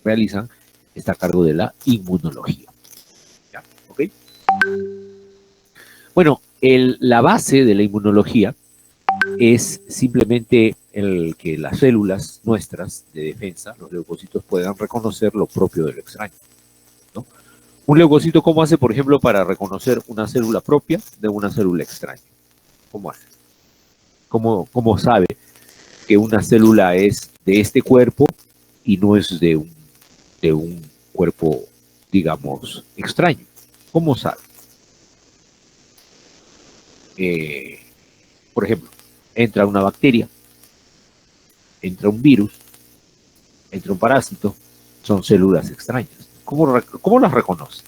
realizan está a cargo de la inmunología. ¿Ya? ¿Ok? Bueno, la base de la inmunología es simplemente el que las células nuestras de defensa, los leucocitos, puedan reconocer lo propio de lo extraño, ¿no? Un leucocito, ¿cómo hace, por ejemplo, para reconocer una célula propia de una célula extraña? ¿Cómo hace? ¿Cómo sabe que una célula es de este cuerpo y no es de un cuerpo, digamos, extraño? ¿Cómo sabe? Por ejemplo, entra una bacteria, entra un virus, entra un parásito, son células extrañas. ¿Cómo las reconoce?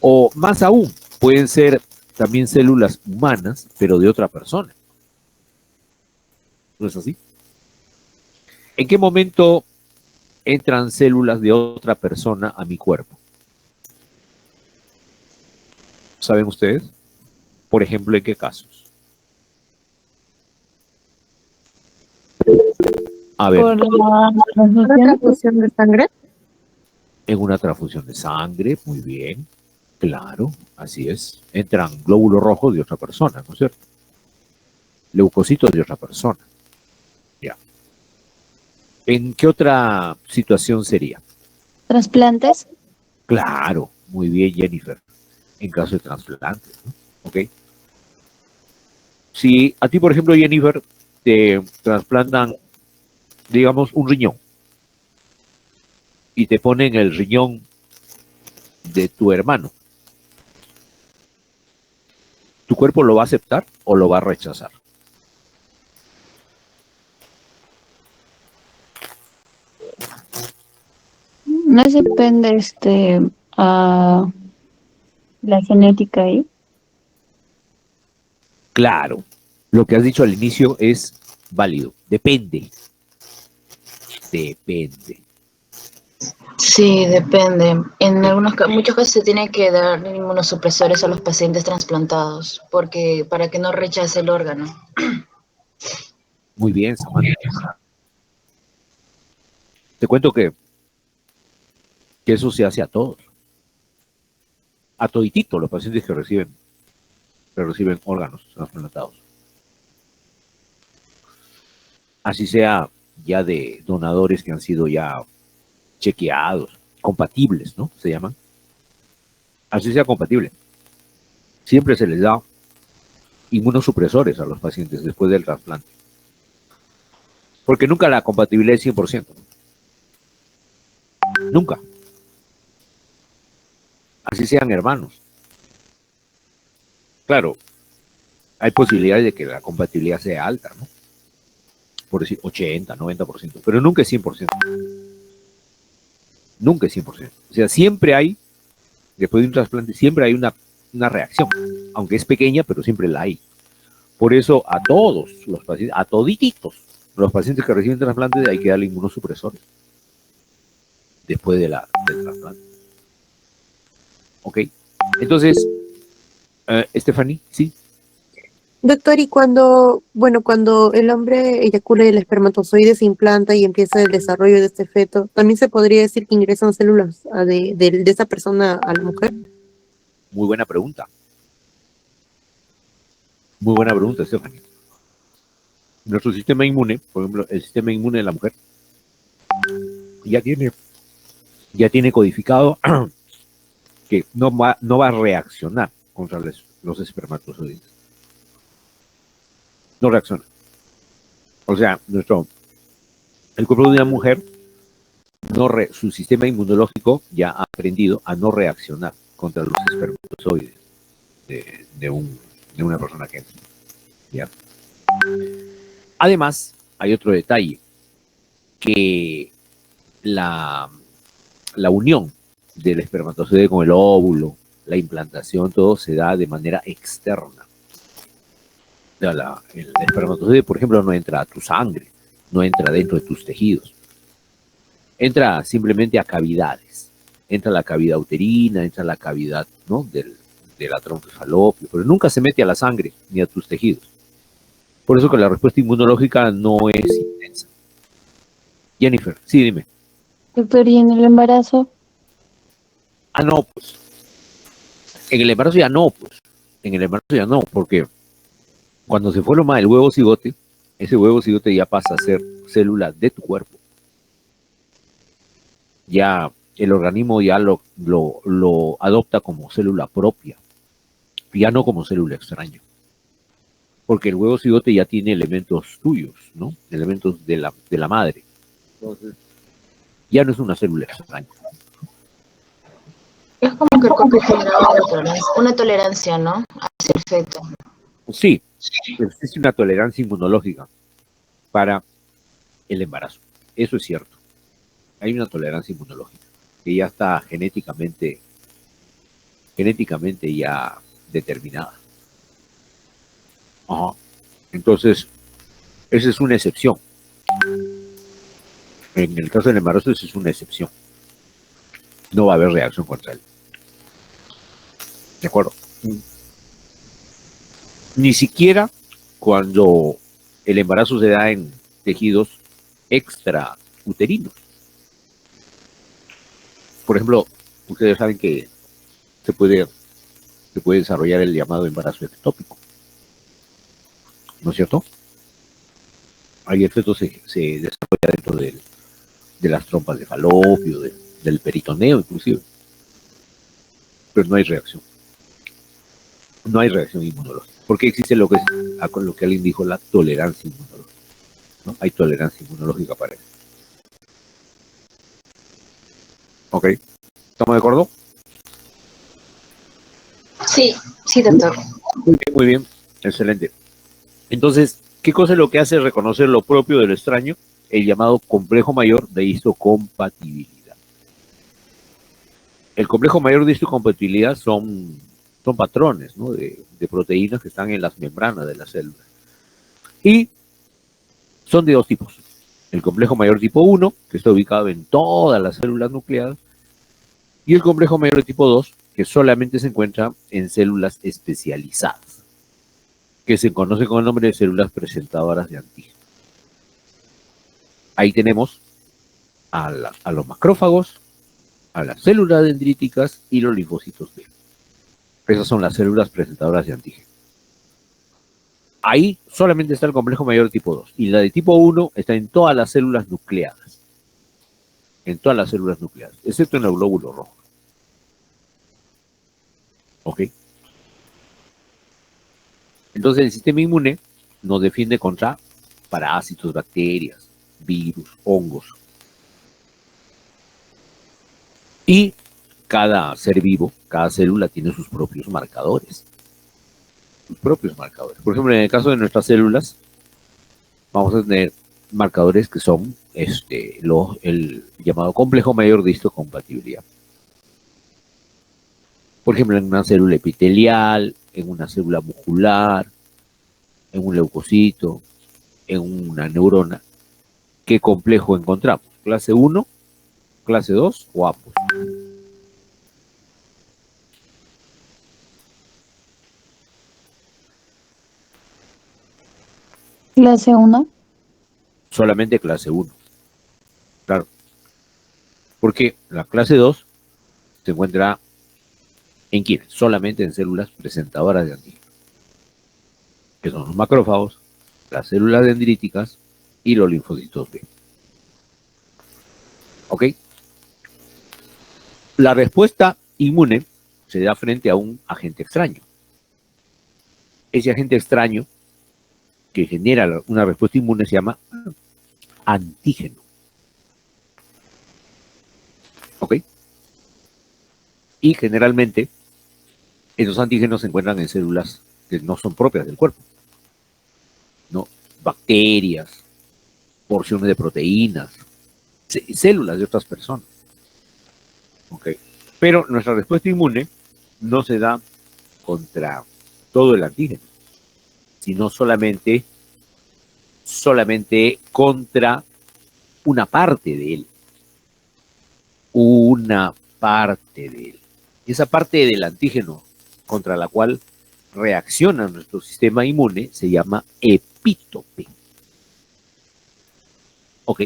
O más aún, pueden ser también células humanas, pero de otra persona. ¿No es así? ¿En qué momento entran células de otra persona a mi cuerpo? ¿Saben ustedes? Por ejemplo, ¿en qué casos? A ver. Por la transfusión de sangre. En una transfusión de sangre, muy bien, claro, así es. Entran glóbulos rojos de otra persona, ¿no es cierto? Leucocitos de otra persona. Ya. ¿En qué otra situación sería? Trasplantes. Claro, muy bien, Jennifer. En caso de trasplantes, ¿no? ¿Ok? Si a ti, por ejemplo, Jennifer, te trasplantan, digamos, un riñón y te ponen el riñón de tu hermano, ¿tu cuerpo lo va a aceptar o lo va a rechazar? No depende a la genética ahí. Claro, lo que has dicho al inicio es válido. Depende. Depende. Sí, depende. En muchos casos se tiene que dar inmunosupresores a los pacientes trasplantados porque para que no rechace el órgano. Muy bien, Samantha. Te cuento que eso se hace a todos. A toditito los pacientes que reciben órganos trasplantados. Así sea ya de donadores que han sido ya chequeados, compatibles, ¿no? Se llaman. Así sea compatible. Siempre se les da inmunosupresores a los pacientes después del trasplante. Porque nunca la compatibilidad es 100%. Nunca. Así sean hermanos. Claro, hay posibilidades de que la compatibilidad sea alta, ¿no? Por decir 80, 90%, pero nunca es 100%. Nunca es 100%. O sea, siempre hay, después de un trasplante, siempre hay una reacción, aunque es pequeña, pero siempre la hay. Por eso a todos los pacientes, a todititos, los pacientes que reciben trasplantes hay que darle inmunosupresores después del trasplante. ¿Ok? Entonces, Stephanie, ¿sí? Doctor, y cuando el hombre eyacula y el espermatozoide se implanta y empieza el desarrollo de este feto, ¿también se podría decir que ingresan células de esa persona a la mujer? Muy buena pregunta. Muy buena pregunta, Stephanie. Nuestro sistema inmune, por ejemplo, el sistema inmune de la mujer, ya tiene codificado que no va a reaccionar contra los espermatozoides. No reacciona. O sea, el cuerpo de una mujer, su sistema inmunológico ya ha aprendido a no reaccionar contra los espermatozoides de una persona que entra. ¿Ya? Además, hay otro detalle, que la unión del espermatozoide con el óvulo, la implantación, todo se da de manera externa. El espermatozoide, por ejemplo, no entra a tu sangre, no entra dentro de tus tejidos. Entra simplemente a cavidades. Entra a la cavidad uterina, entra a la cavidad, ¿no?, de la trompa de falopio, pero nunca se mete a la sangre ni a tus tejidos. Por eso que la respuesta inmunológica no es intensa. Jennifer, sí, dime. Doctor, ¿y en el embarazo? Ah, no, pues. En el embarazo ya no, pues. En el embarazo ya no, porque cuando se forma el huevo cigote, ese huevo cigote ya pasa a ser célula de tu cuerpo. Ya el organismo ya lo adopta como célula propia, ya no como célula extraña. Porque el huevo cigote ya tiene elementos tuyos, ¿no? Elementos de la madre. Entonces, ya no es una célula extraña. Es como que el cuerpo genera una tolerancia, ¿no? Hacia el feto. Sí, existe una tolerancia inmunológica para el embarazo. Eso es cierto. Hay una tolerancia inmunológica que ya está genéticamente ya determinada. Ajá. Entonces, esa es una excepción. En el caso del embarazo, esa es una excepción. No va a haber reacción contra él. ¿De acuerdo? Ni siquiera cuando el embarazo se da en tejidos extrauterinos. Por ejemplo, ustedes saben que se puede desarrollar el llamado embarazo ectópico. ¿No es cierto? Ahí el feto se desarrolla dentro de las trompas de falopio, del peritoneo inclusive. Pero no hay reacción. No hay reacción inmunológica. Porque existe lo que es, con lo que alguien dijo, la tolerancia inmunológica. ¿No? Hay tolerancia inmunológica para eso. ¿Ok? ¿Estamos de acuerdo? Sí, sí, doctor. Muy bien. Excelente. Entonces, ¿qué cosa es lo que hace reconocer lo propio del extraño? El llamado complejo mayor de histocompatibilidad. El complejo mayor de histocompatibilidad son patrones, ¿no? de proteínas que están en las membranas de las células. Y son de dos tipos. El complejo mayor tipo 1, que está ubicado en todas las células nucleadas, y el complejo mayor de tipo 2, que solamente se encuentra en células especializadas, que se conoce con el nombre de células presentadoras de antígeno. Ahí tenemos a los macrófagos, a las células dendríticas y los linfocitos B. Esas son las células presentadoras de antígeno. Ahí solamente está el complejo mayor tipo 2. Y la de tipo 1 está en todas las células nucleadas. En todas las células nucleadas, excepto en el glóbulo rojo. ¿Ok? Entonces el sistema inmune nos defiende contra parásitos, bacterias, virus, hongos. Y cada ser vivo, cada célula tiene sus propios marcadores. Sus propios marcadores. Por ejemplo, en el caso de nuestras células, vamos a tener marcadores que son el llamado complejo mayor de histocompatibilidad. Por ejemplo, en una célula epitelial, en una célula muscular, en un leucocito, en una neurona. ¿Qué complejo encontramos? ¿Clase 1, clase 2 o ambos? Clase 1. Solamente clase 1. Claro. Porque la clase 2 se encuentra ¿en quiénes? Solamente en células presentadoras de antígeno, que son los macrófagos, las células dendríticas y los linfocitos B. ¿Ok? La respuesta inmune se da frente a un agente extraño. Ese agente extraño que genera una respuesta inmune se llama antígeno. ¿Ok? Y generalmente esos antígenos se encuentran en células que no son propias del cuerpo, ¿no? Bacterias, porciones de proteínas, células de otras personas. ¿Ok? Pero nuestra respuesta inmune no se da contra todo el antígeno, sino solamente contra una parte de él. Una parte de él. Y esa parte del antígeno contra la cual reacciona nuestro sistema inmune se llama epítope. ¿Ok?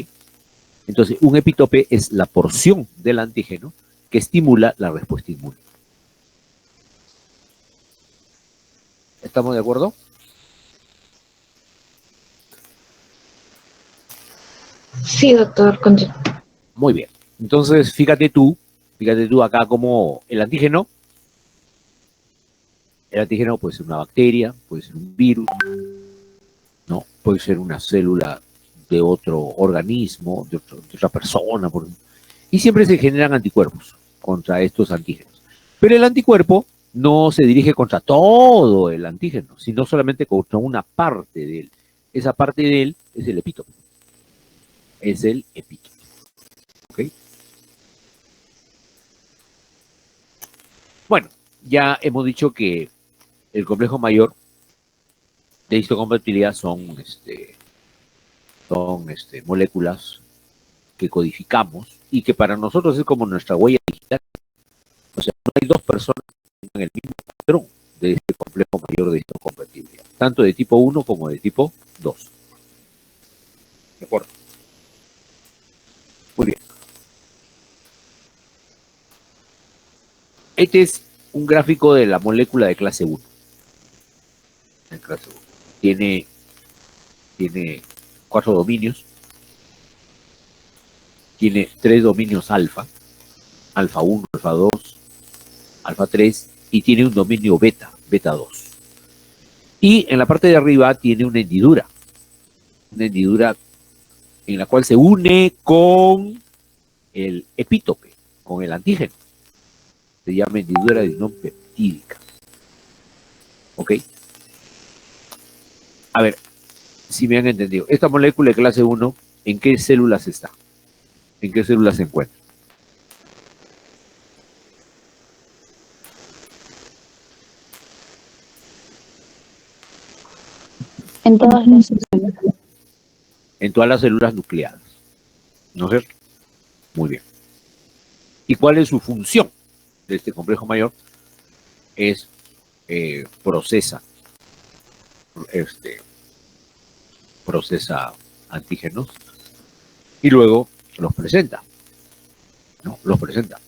Entonces, un epítope es la porción del antígeno que estimula la respuesta inmune. ¿Estamos de acuerdo? Sí, doctor. Muy bien. Entonces, fíjate tú acá como el antígeno puede ser una bacteria, puede ser un virus, ¿no? Puede ser una célula de otro organismo, de otra persona, y siempre se generan anticuerpos contra estos antígenos. Pero el anticuerpo no se dirige contra todo el antígeno, sino solamente contra una parte de él. Esa parte de él es el epítope. Es el epítope. ¿Ok? Bueno, ya hemos dicho que el complejo mayor de histocompatibilidad son moléculas que codificamos y que para nosotros es como nuestra huella digital. O sea, no hay dos personas que tengan el mismo patrón de este complejo mayor de histocompatibilidad, tanto de tipo 1 como de tipo 2. ¿De acuerdo? Muy bien. Este es un gráfico de la molécula de clase 1. En clase 1. Tiene 4 dominios. Tiene 3 dominios alfa. Alfa 1, alfa 2, alfa 3. Y tiene un dominio beta, beta 2. Y en la parte de arriba tiene una hendidura. Una hendidura en la cual se une con el epítope, con el antígeno. Se llama hendidura dinopeptídica. ¿Ok? A ver, si me han entendido. Esta molécula de clase 1, ¿en qué células está? ¿En qué células se encuentra? En todas las células. En todas las células nucleadas. ¿No es cierto? Muy bien. ¿Y cuál es su función de este complejo mayor? Es procesa antígenos y luego los presenta. ¿No? Los presenta.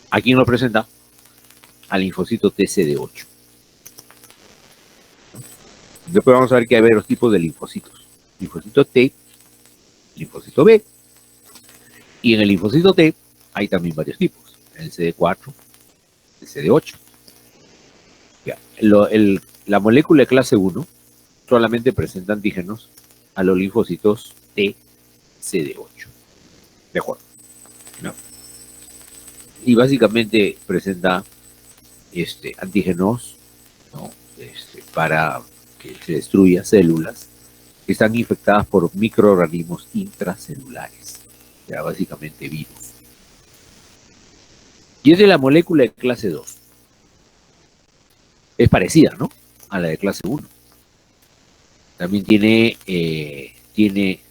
¿A quién los presenta? Al linfocito TCD8. Después vamos a ver que hay varios tipos de linfocitos. Linfocito T, linfocito B. Y en el linfocito T hay también varios tipos. El CD4, el CD8. Ya. La molécula de clase 1 solamente presenta antígenos a los linfocitos T, CD8. ¿De acuerdo? ¿No? Y básicamente presenta antígenos, ¿no? Para que se destruya células que están infectadas por microorganismos intracelulares, o sea, básicamente virus. Y es de la molécula de clase 2. Es parecida, ¿no? A la de clase 1. También tiene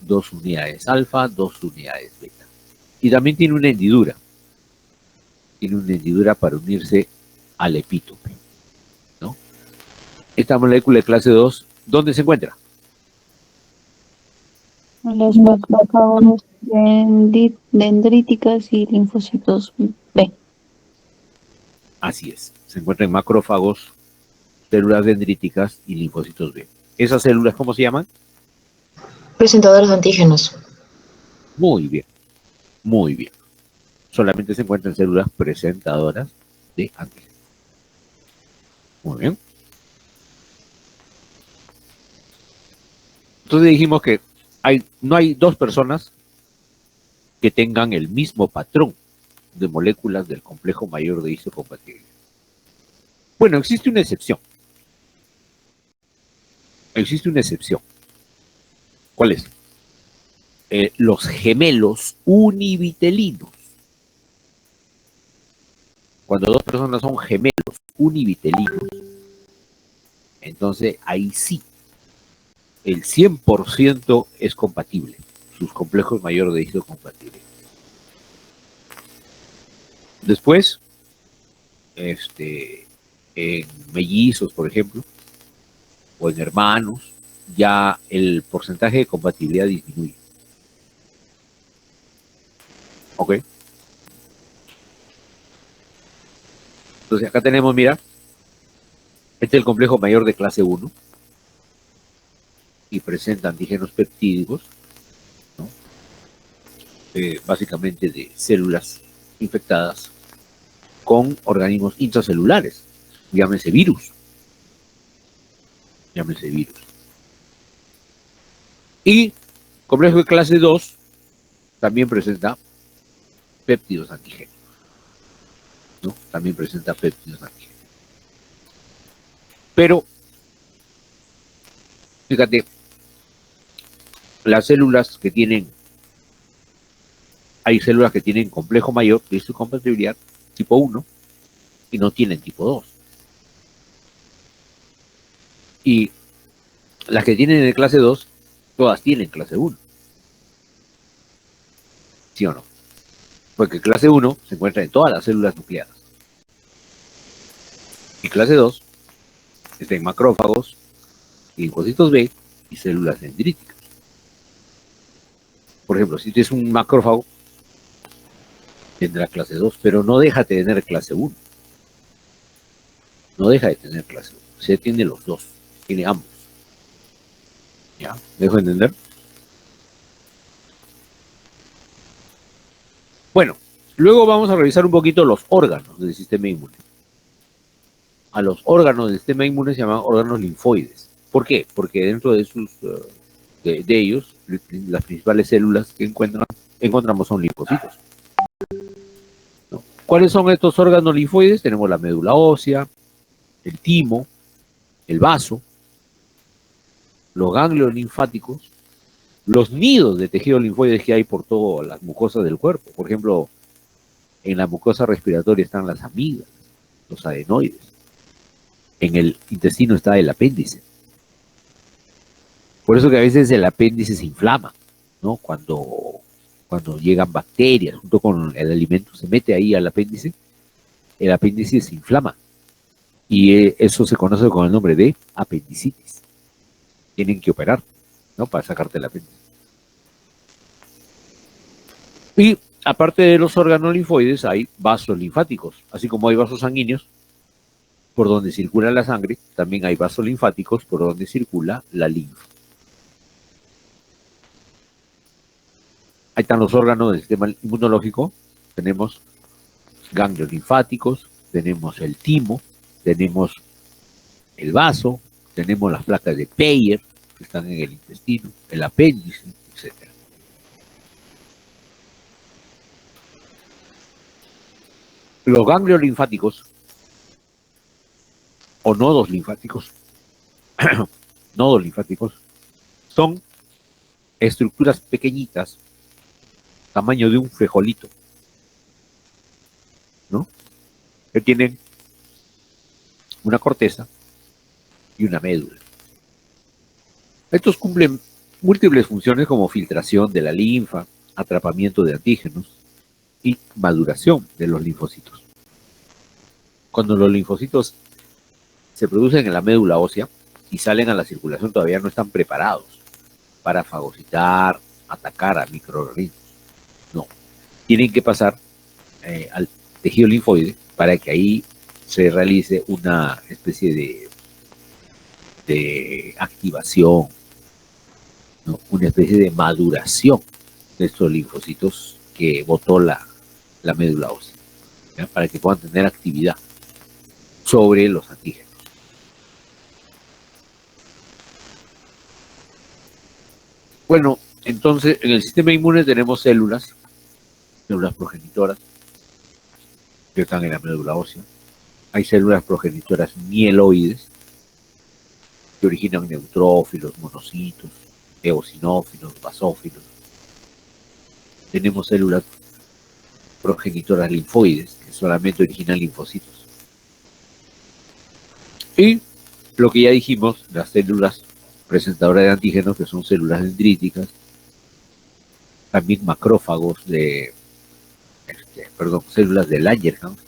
2 unidades alfa, 2 unidades beta. Y también tiene una hendidura. Tiene una hendidura para unirse al epítope, ¿no? Esta molécula de clase 2, ¿dónde se encuentra? Las macrófagos dendríticas y linfocitos B. Así es. Se encuentra en macrófagos, células dendríticas y linfocitos B. ¿Esas células cómo se llaman? Presentadores de antígenos. Muy bien. Muy bien. Solamente se encuentran células presentadoras de antígenos. Muy bien. Entonces dijimos que no hay dos personas que tengan el mismo patrón de moléculas del complejo mayor de histocompatibilidad. Bueno, existe una excepción. Existe una excepción. ¿Cuál es? Los gemelos univitelinos. Cuando dos personas son gemelos univitelinos, entonces ahí sí, el 100% es compatible, sus complejos mayores de histocompatibilidad. Después, en mellizos, por ejemplo, o en hermanos, ya el porcentaje de compatibilidad disminuye. ¿Ok? Entonces acá tenemos, mira, este es el complejo mayor de clase 1 y presenta antígenos peptídicos, ¿no? Básicamente de células infectadas con organismos intracelulares, llámese virus. Llámese virus. Y complejo de clase 2 también presenta péptidos antigénicos, ¿no? También presenta péptidos antigénicos. Pero, fíjate, las células que tienen, hay células que tienen complejo mayor de su compatibilidad tipo 1 y no tienen tipo 2. Y las que tienen de clase 2, todas tienen clase 1. ¿Sí o no? Porque clase 1 se encuentra en todas las células nucleadas. Y clase 2 está en macrófagos, linfocitos B y células dendríticas. Por ejemplo, si tienes un macrófago, tendrá clase 2, pero no deja de tener clase 1. No deja de tener clase 1. Se tiene los dos, tiene ambos. ¿Ya? ¿Me dejo entender? Bueno, luego vamos a revisar un poquito los órganos del sistema inmune. A los órganos del sistema inmune se llaman órganos linfoides. ¿Por qué? Porque dentro de sus de ellos, las principales células que encontramos son linfocitos, ¿no? ¿Cuáles son estos órganos linfoides? Tenemos la médula ósea, el timo, el vaso, los ganglios linfáticos, los nidos de tejidos linfoides que hay por todas las mucosas del cuerpo. Por ejemplo, en la mucosa respiratoria están las amígdalas, los adenoides. En el intestino está el apéndice. Por eso que a veces el apéndice se inflama, ¿no? Cuando llegan bacterias junto con el alimento, se mete ahí al apéndice, el apéndice se inflama. Y eso se conoce con el nombre de apendicitis. Tienen que operar, ¿no? Para sacarte el apéndice. Y aparte de los órganos linfoides, hay vasos linfáticos. Así como hay vasos sanguíneos por donde circula la sangre, también hay vasos linfáticos por donde circula la linfa. Ahí están los órganos del sistema inmunológico. Tenemos ganglios linfáticos, tenemos el timo, tenemos el vaso, tenemos las placas de Peyer, que están en el intestino, el apéndice, etc. Los ganglios linfáticos o nodos linfáticos, nodos linfáticos, son estructuras pequeñitas, tamaño de un frijolito, ¿no? Que tienen una corteza y una médula. Estos cumplen múltiples funciones como filtración de la linfa, atrapamiento de antígenos y maduración de los linfocitos. Cuando los linfocitos se producen en la médula ósea y salen a la circulación, todavía no están preparados para fagocitar, atacar a microorganismos. No, tienen que pasar al tejido linfoide para que ahí se realice una especie de activación, ¿no? Una especie de maduración de estos linfocitos que botó la médula ósea, ¿ya? Para que puedan tener actividad sobre los antígenos. Bueno, entonces en el sistema inmune tenemos células progenitoras que están en la médula ósea. Hay células progenitoras mieloides que originan neutrófilos, monocitos, eosinófilos, basófilos. Tenemos células progenitoras linfoides que solamente originan linfocitos. Y lo que ya dijimos, las células presentadoras de antígenos, que son células dendríticas, también macrófagos células de Langerhans,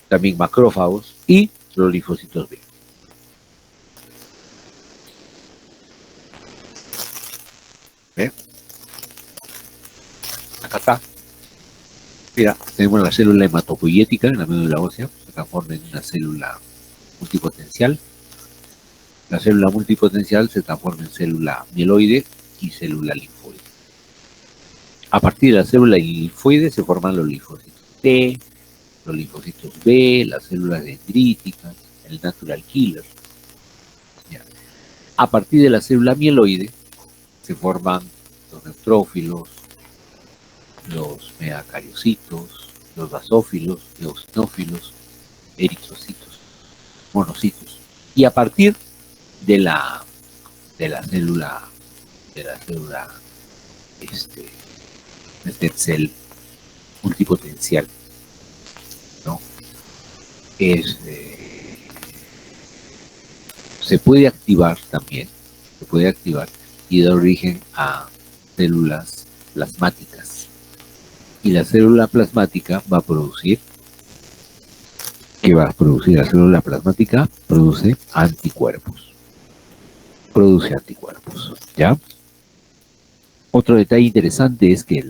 también macrófagos y los linfocitos B. ¿Ve? Acá está Mira, tenemos la célula hematopoyética en la médula ósea, se transforma en una célula multipotencial. La célula multipotencial se transforma en célula mieloide y célula linfoide. A partir de la célula linfoide se forman los linfocitos T, los linfocitos B, las células dendríticas, el natural killer. Ya. A partir de la célula mieloide se forman los neutrófilos, los megacariocitos, los basófilos, los eosinófilos, eritrocitos, monocitos. Y a partir de la célula stem cell multipotencial, ¿no? Se puede activar también, y da origen a células plasmáticas. Y la célula plasmática va a producir, ¿qué va a producir la célula plasmática? Produce anticuerpos. ¿Ya? Otro detalle interesante es que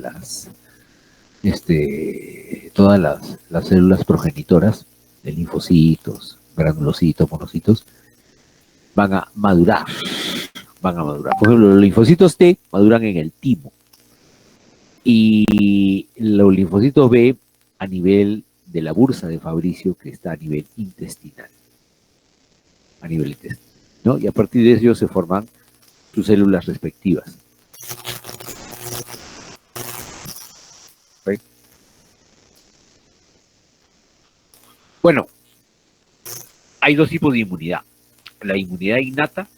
todas las células progenitoras de linfocitos, granulocitos, monocitos, van a madurar. Por ejemplo, los linfocitos T maduran en el timo. Y los linfocitos B a nivel de la bursa de Fabricio, que está a nivel intestinal. ¿No? Y a partir de ello se forman sus células respectivas. ¿Okay? Bueno, hay dos tipos de inmunidad. La inmunidad innata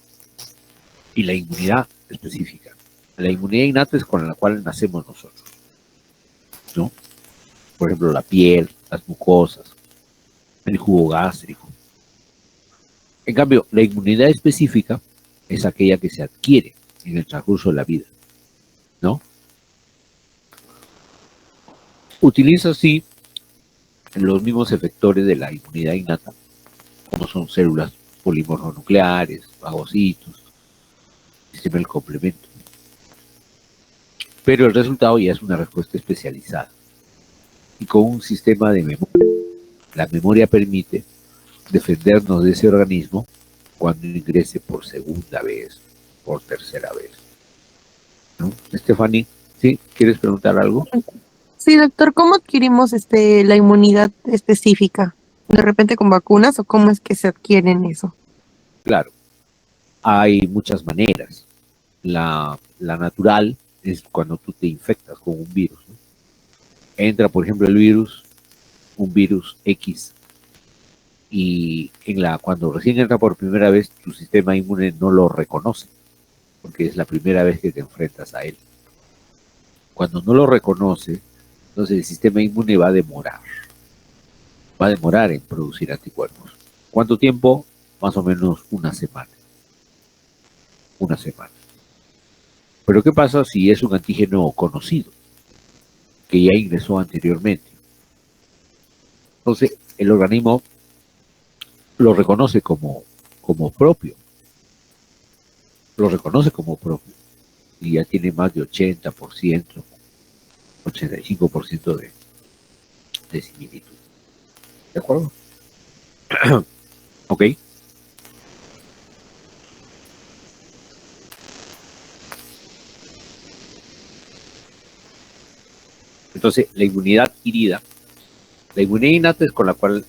y la inmunidad específica. La inmunidad innata es con la cual nacemos nosotros, ¿no? Por ejemplo, la piel, las mucosas, el jugo gástrico. En cambio, la inmunidad específica es aquella que se adquiere en el transcurso de la vida, ¿no? Utiliza así los mismos efectores de la inmunidad innata, como son células polimorfonucleares, fagocitos, sistema del complemento. Pero el resultado ya es una respuesta especializada y con un sistema de memoria. La memoria permite defendernos de ese organismo cuando ingrese por segunda vez, por tercera vez, ¿no? Stephanie, ¿sí? ¿Quieres preguntar algo? Sí, doctor, ¿cómo adquirimos la inmunidad específica? ¿De repente con vacunas o cómo es que se adquieren eso? Claro, hay muchas maneras. La natural es cuando tú te infectas con un virus, ¿no? Entra, por ejemplo, un virus X, y cuando recién entra por primera vez, tu sistema inmune no lo reconoce, porque es la primera vez que te enfrentas a él. Cuando no lo reconoce, entonces el sistema inmune va a demorar en producir anticuerpos. ¿Cuánto tiempo? Más o menos una semana. Pero ¿qué pasa si es un antígeno conocido, que ya ingresó anteriormente? Entonces el organismo lo reconoce como propio. Y ya tiene más de 80%, 85% de similitud. ¿De acuerdo? ¿Ok? Entonces, la inmunidad adquirida, la inmunidad innata es con la cual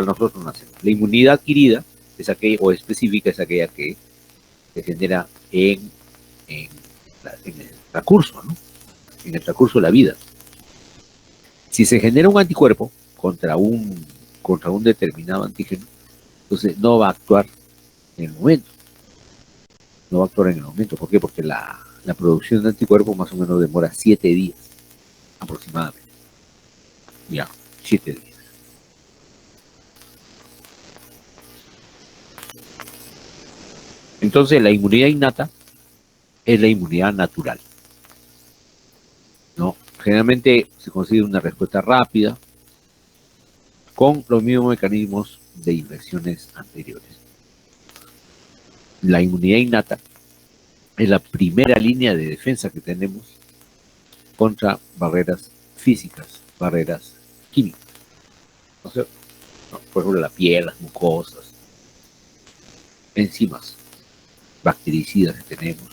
nosotros nacemos. La inmunidad adquirida es aquella, o específica, es aquella que se genera en el transcurso, ¿no? En el transcurso de la vida. Si se genera un anticuerpo contra un determinado antígeno, entonces no va a actuar en el momento. ¿Por qué? Porque la producción de anticuerpos más o menos demora 7 días aproximadamente. Ya, 7 días. Entonces la inmunidad innata es la inmunidad natural, ¿no? Generalmente se consigue una respuesta rápida con los mismos mecanismos de infecciones anteriores. La inmunidad innata es la primera línea de defensa que tenemos contra barreras físicas barreras químicas, ¿no es cierto? ¿No? Por ejemplo, la piel, las mucosas, enzimas, bactericidas que tenemos.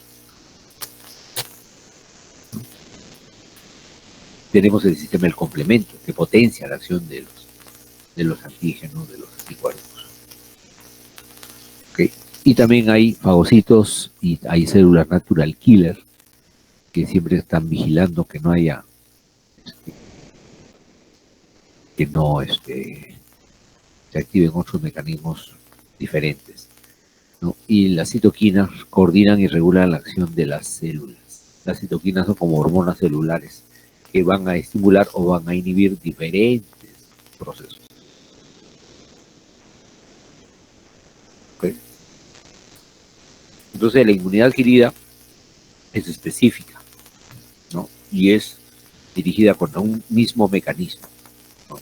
Tenemos el sistema del complemento, que potencia la acción de los antígenos, de los anticuerpos. ¿Okay? Y también hay fagocitos y hay células natural killer que siempre están vigilando que no haya, se activen otros mecanismos diferentes, ¿no? Y las citoquinas coordinan y regulan la acción de las células. Las citoquinas son como hormonas celulares que van a estimular o van a inhibir diferentes procesos. ¿Okay? Entonces la inmunidad adquirida es específica, ¿no? Y es dirigida contra un mismo mecanismo, ¿no?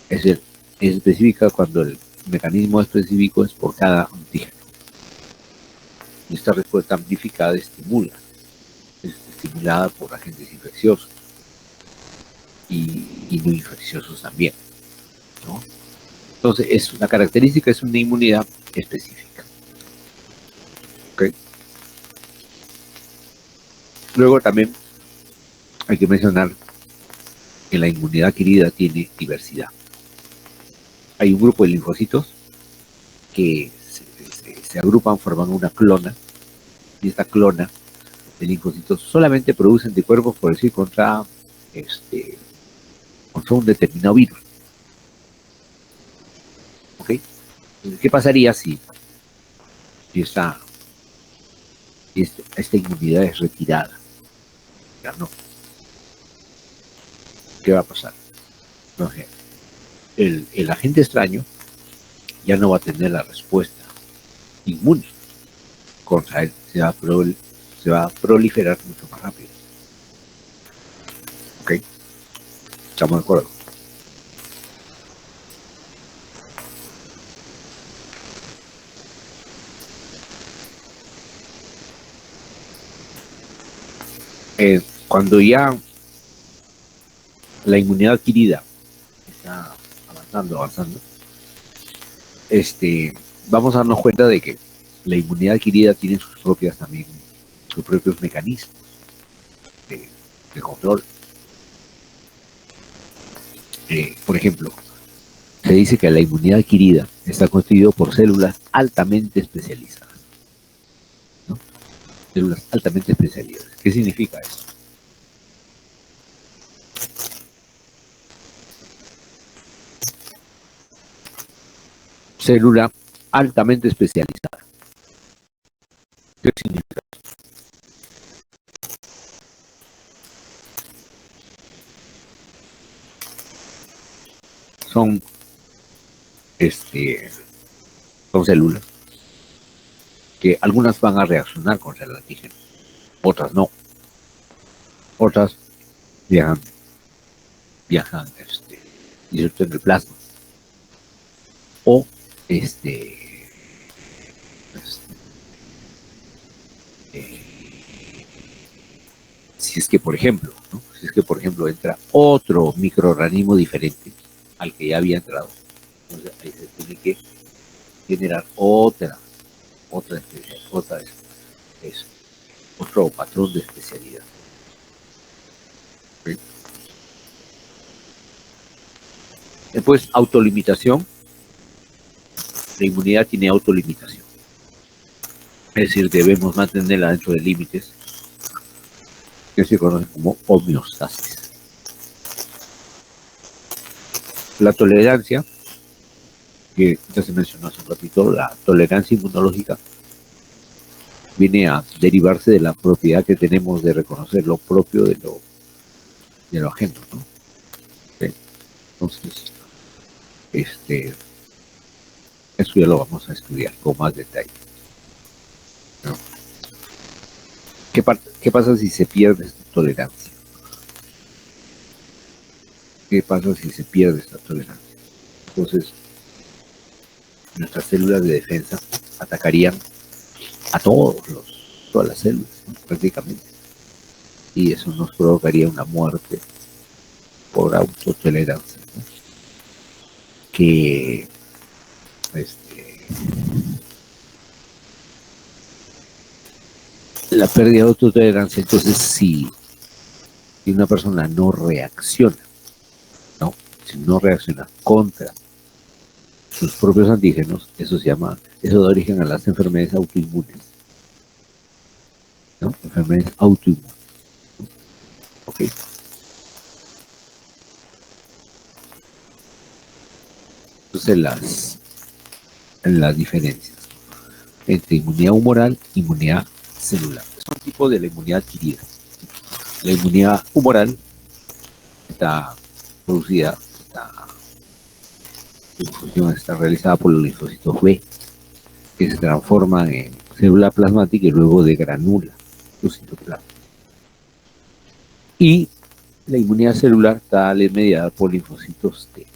Es específica cuando el mecanismo específico es por cada antígeno. Y esta respuesta amplificada es estimulada por agentes infecciosos y no infecciosos también, ¿no? Entonces, la característica es una inmunidad específica. ¿Okay? Luego también hay que mencionar que la inmunidad adquirida tiene diversidad. Hay un grupo de linfocitos que se agrupan, forman una clona, y esta clona de linfocitos solamente produce anticuerpos, por decir, contra un determinado virus. ¿Ok? Entonces, ¿qué pasaría si esta inmunidad es retirada? Ya no. ¿Qué va a pasar? Entonces, el agente extraño ya no va a tener la respuesta inmune contra él, se va a proliferar mucho más rápido. ¿Ok? ¿Estamos de acuerdo? Cuando ya la inmunidad adquirida está avanzando, vamos a darnos cuenta de que la inmunidad adquirida tiene sus propios mecanismos de control. Por ejemplo, se dice que la inmunidad adquirida está constituida por células altamente especializadas, ¿no? Células altamente especializadas. ¿Qué significa eso? Célula altamente especializada. ¿Qué significa? Son células que algunas van a reaccionar contra el antígeno, otras no. Otras viajan disueltas en el plasma. O si es que por ejemplo, ¿no? Si es que por ejemplo entra otro microorganismo diferente al que ya había entrado, entonces ahí se tiene que generar otro patrón de especialidad. ¿Sí? Después, autolimitación. La inmunidad tiene autolimitación. Es decir, debemos mantenerla dentro de límites que se conocen como homeostasis. La tolerancia, que ya se mencionó hace un ratito, la tolerancia inmunológica viene a derivarse de la propiedad que tenemos de reconocer lo propio de lo ajeno, ¿no? ¿Sí? Entonces, eso ya lo vamos a estudiar con más detalle, ¿no? ¿Qué pasa si se pierde esta tolerancia? ¿Qué pasa si se pierde esta tolerancia? Entonces, nuestras células de defensa atacarían a todas las células, ¿no? Prácticamente. Y eso nos provocaría una muerte por autotolerancia, ¿no? Que la pérdida de autotolerancia, entonces si una persona no reacciona, ¿no? Si no reacciona contra sus propios antígenos, eso da origen a las enfermedades autoinmunes, ¿no? Enfermedades autoinmunes. Ok. Entonces las diferencias entre inmunidad humoral e inmunidad celular. Son tipos de la inmunidad adquirida. La inmunidad humoral está producida, está realizada por los linfocitos B, que se transforman en célula plasmática y luego degranula su citoplasma. Y la inmunidad celular está mediada por linfocitos T, en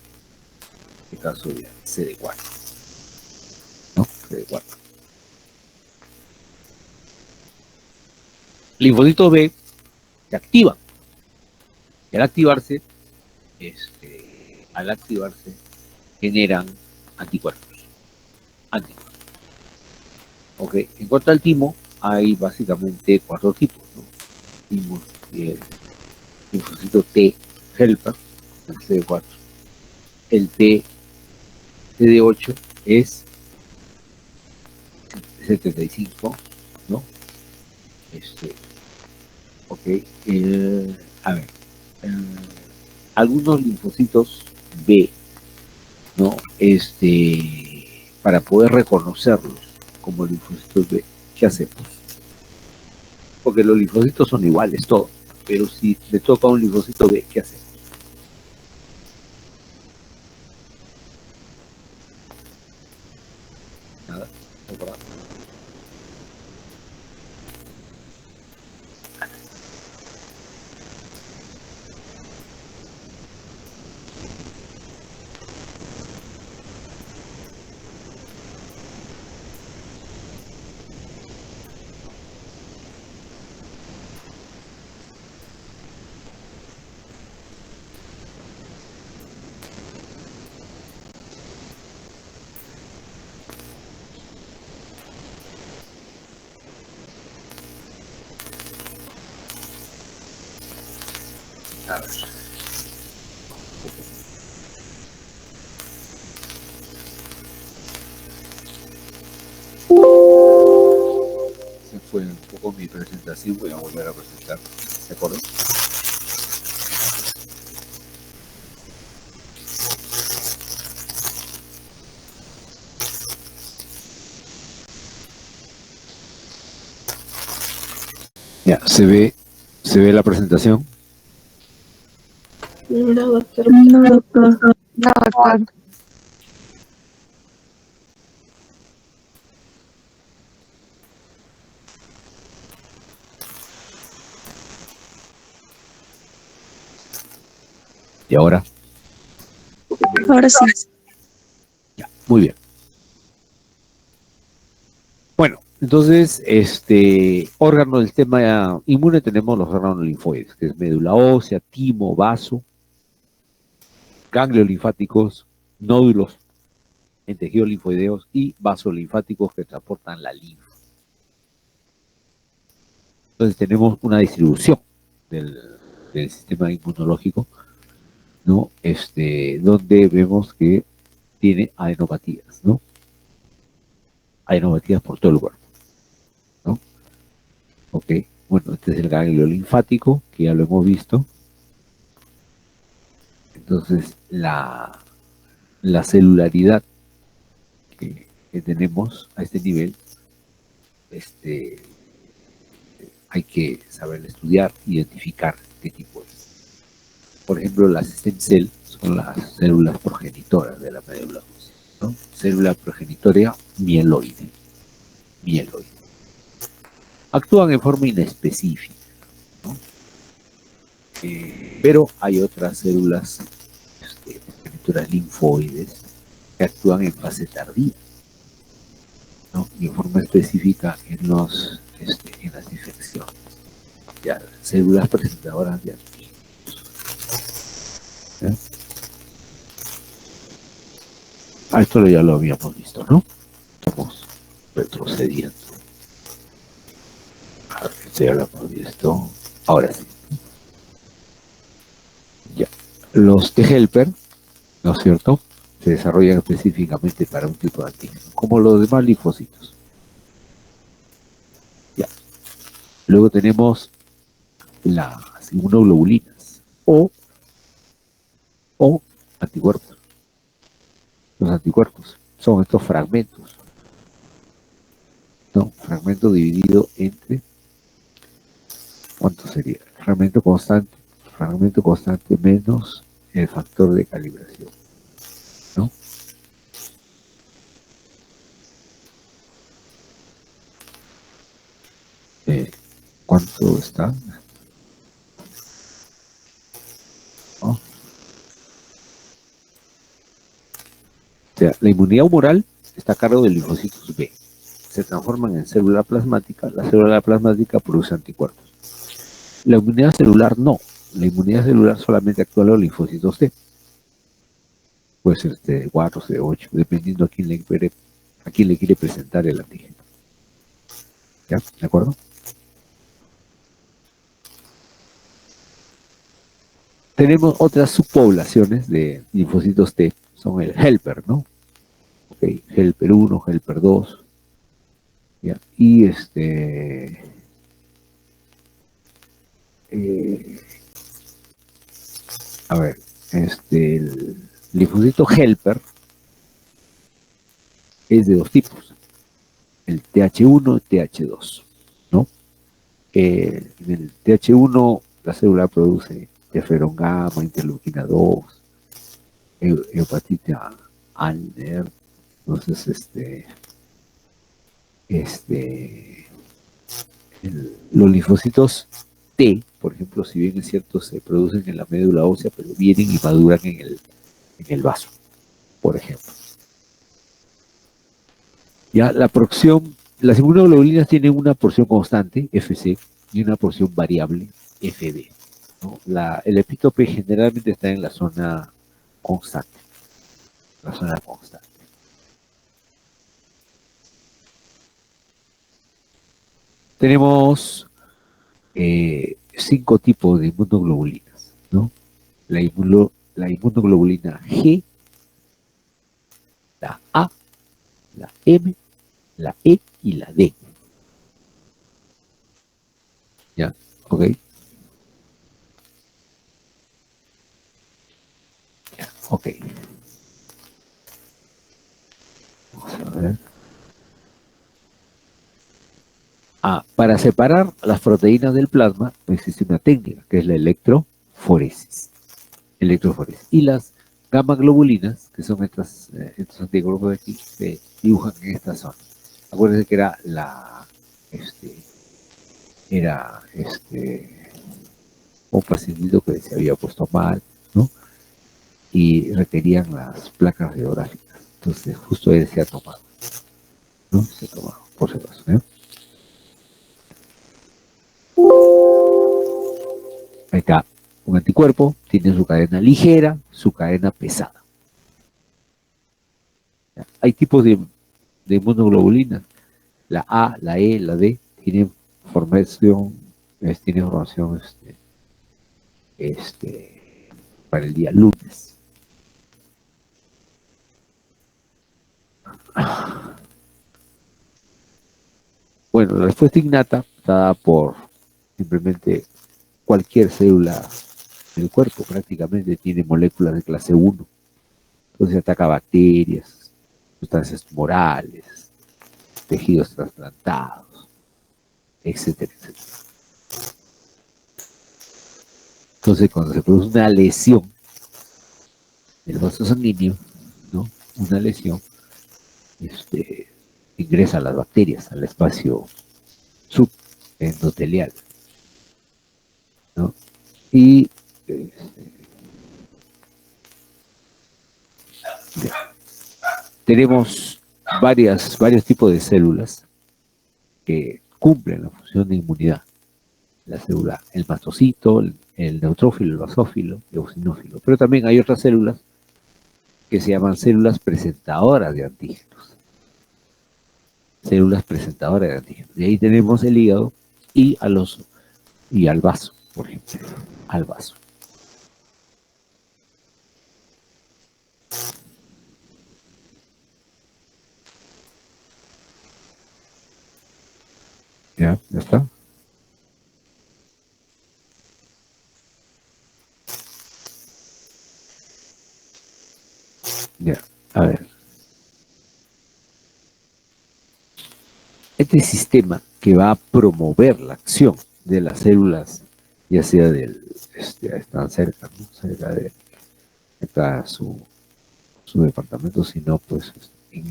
este caso de CD4, ¿no? CD4. Linfocitos B se activan. Y al activarse generan anticuerpos. Ok, en cuanto al timo, hay básicamente 4 tipos, ¿no? Timo, linfocito T helper, el CD4. El T CD8 es 75, ¿no? Ok, a ver, algunos linfocitos B, ¿no? Para poder reconocerlos como linfocitos B, ¿qué hacemos? Porque los linfocitos son iguales todos, pero si le toca un linfocito B, ¿qué hacemos? Nada, no para. A ver. Se fue un poco mi presentación, voy a volver a presentar, ¿de acuerdo? Ya, se ve la presentación. No, doctor. No, doctor. No, doctor. ¿Y ahora? Ahora sí. Ya, muy bien. Bueno, entonces, órgano del sistema inmune tenemos los órganos linfoides, que es médula ósea, timo, vaso, ganglios linfáticos, nódulos en tejidos linfoideos y vasos linfáticos que transportan la linfa. Entonces tenemos una distribución del sistema inmunológico, ¿no? Donde vemos que tiene adenopatías, ¿no? Adenopatías por todo el cuerpo, ¿no? Ok, bueno, este es el ganglio linfático, que ya lo hemos visto. Entonces, la celularidad que tenemos a este nivel, hay que saber estudiar, identificar qué tipo es. Por ejemplo, las stem cell son las células progenitoras de la médula ósea, ¿no? Célula progenitoria mieloide. Actúan en forma inespecífica, ¿no? Pero hay otras células progenitoras linfoides que actúan en fase tardía, ¿no? Y en forma específica en las infecciones. Ya, células presentadoras de antígenos. Esto ya lo habíamos visto, ¿no? Estamos retrocediendo. A ver, esto ya lo hemos visto. Ahora sí. Ya. Los T-helper, ¿no es cierto?, se desarrollan específicamente para un tipo de antígeno, como los demás linfocitos. Ya. Luego tenemos las inmunoglobulinas o anticuerpos. Los anticuerpos son estos fragmentos, ¿no? Fragmento dividido entre, ¿cuánto sería? Fragmento constante menos el factor de calibración, ¿no? ¿Cuánto está? ¿No? O sea, la inmunidad humoral está a cargo de linfocitos B. Se transforman en célula plasmática. La célula plasmática produce anticuerpos. La inmunidad celular no. La inmunidad celular solamente actúa en los linfocitos T. Puede ser CD4, CD8, dependiendo a quién le quiere presentar el antígeno. ¿Ya? ¿De acuerdo? Tenemos otras subpoblaciones de linfocitos T. Son el helper, ¿no? Okay. Helper 1, helper 2. ¿Ya? Y a ver, el linfocito helper es de dos tipos, el TH1 y TH2, ¿no? En el TH1 la célula produce interferón gamma, interleuquina 2, hepatita Alner, entonces los linfocitos T, por ejemplo, si bien es cierto, se producen en la médula ósea, pero vienen y maduran en el vaso, por ejemplo. Ya la porción, las inmunoglobulinas tienen una porción constante, FC, y una porción variable, FB, ¿no? El epítope generalmente está en la zona constante. Tenemos 5 tipos de inmunoglobulinas, ¿no? La inmunoglobulina G, la A, la M, la E y la D. ¿Ya? ¿Ok? Ya, ok. Vamos a ver. Para separar las proteínas del plasma existe una técnica que es la electroforesis. Y las gamma globulinas, que son estos anticuerpos de aquí, se dibujan en esta zona. Acuérdense que era un pacientito que se había puesto mal, ¿no? Y requerían las placas radiográficas. Entonces, justo él se ha tomado, ¿no? Se ha tomado, por si acaso, ¿eh? Ahí está, un anticuerpo, tiene su cadena ligera, su cadena pesada. ¿Ya? Hay tipos de inmunoglobulinas. La A, la E, la D tienen formación, para el día lunes. Bueno, la respuesta innata está dada por simplemente cualquier célula del cuerpo, prácticamente tiene moléculas de clase 1. Entonces ataca bacterias, sustancias tumorales, tejidos trasplantados, etcétera, etcétera. Entonces, cuando se produce una lesión del vaso sanguíneo, ¿no? Una lesión, ingresa las bacterias al espacio subendotelial, ¿no? Y tenemos varios tipos de células que cumplen la función de inmunidad. La célula, el mastocito, el neutrófilo, el basófilo, el eosinófilo. Pero también hay otras células que se llaman células presentadoras de antígenos. Células presentadoras de antígenos. Y ahí tenemos el hígado y al vaso, por ejemplo, al vaso. Ya está. Ya, a ver. Este sistema que va a promover la acción de las células, ya sea están cerca, ¿no? Cerca de acá su departamento, sino pues en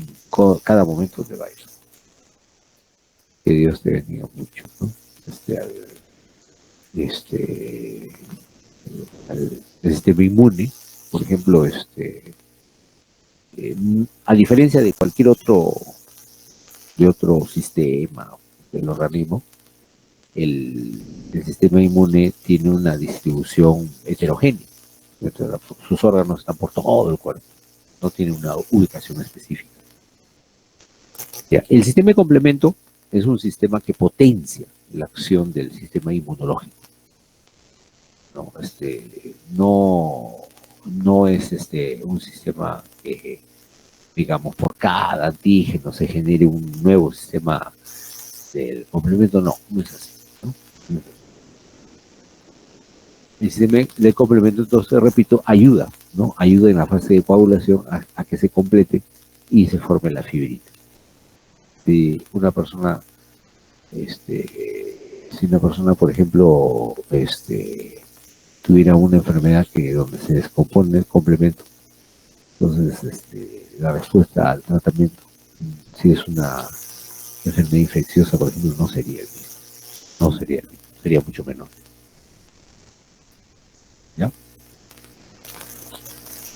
cada momento de baile. Que Dios te bendiga mucho, ¿no? El sistema inmune, por ejemplo, a diferencia de cualquier otro sistema del organismo, el sistema inmune tiene una distribución heterogénea. Sus órganos están por todo el cuerpo, no tiene una ubicación específica. Ya, el sistema de complemento es un sistema que potencia la acción del sistema inmunológico. No es un sistema que, digamos, por cada antígeno se genere un nuevo sistema del complemento, no es así, ¿no? El sistema de complemento, entonces, repito, ayuda en la fase de coagulación a que se complete y se forme la fibrina. Si una persona, por ejemplo, tuviera una enfermedad donde se descompone el complemento, entonces la respuesta al tratamiento, si es una enfermedad infecciosa, por ejemplo, no sería el mismo, sería mucho menor. ¿Ya?